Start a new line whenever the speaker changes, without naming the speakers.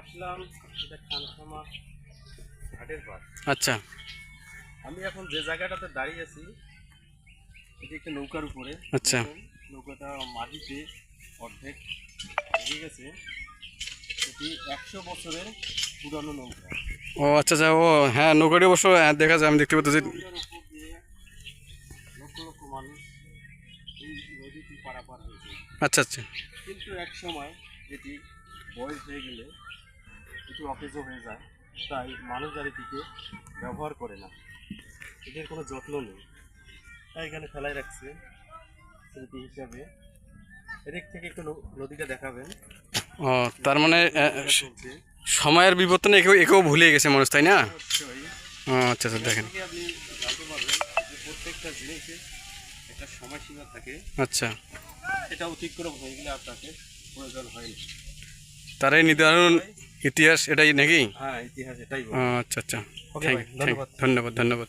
আসলাম এটা খানসামা ঘাটের পাশ।
আচ্ছা
আমি এখন যে জায়গাটাতে দাঁড়িয়ে আছি এটি একটা নৌকার উপরে।
আচ্ছা
দেখুন, নৌকাটা মাটিতে অর্ধেক ভেঙে গেছে। এটি 100 বছরের পুরানো নৌকা।
ও আচ্ছা আচ্ছা ও হ্যাঁ নৌকাটি অবশ্য দেখা যায় আমি দেখতে পাচ্ছি।
নৌকার উপর দিয়ে লক্ষ লক্ষ মানুষ এই নদীটি পারাপার হয়েছে।
আচ্ছা আচ্ছা
কিন্তু এক সময় এটি বয়স হয়ে গেলে একটু অকেজো হয়ে যায়, তাই মানুষ আর এটিকে ব্যবহার করে না। এটির কোনো যত্ন নেই, তাই এখানে ফেলাই রাখছে স্মৃতি হিসাবে। এদিক থেকে একটু নদীটা দেখাবেন।
ও তার মানে
চলছে
সময়ের বিবর্তনে একেও একেও ভুলে গেছে মানুষ তাই না?
অবশ্যই।
ও আচ্ছা আচ্ছা দেখেন।
থেকে আপনি জানতে পারবেন যে প্রত্যেকটা জিনিসের একটা সময়সীমা থাকে,
আচ্ছা
সেটা অতিক্রম হয়ে গেলে আপনাকে প্রয়োজন হয় না।
তার এই নির্ধারণ ইতিহাস এটাই নাকি?
হ্যাঁ, ইতিহাস এটাই
ও
বলে।
আচ্ছা আচ্ছা
ওকে ভাই, ধন্যবাদ।
ধন্যবাদ ধন্যবাদ।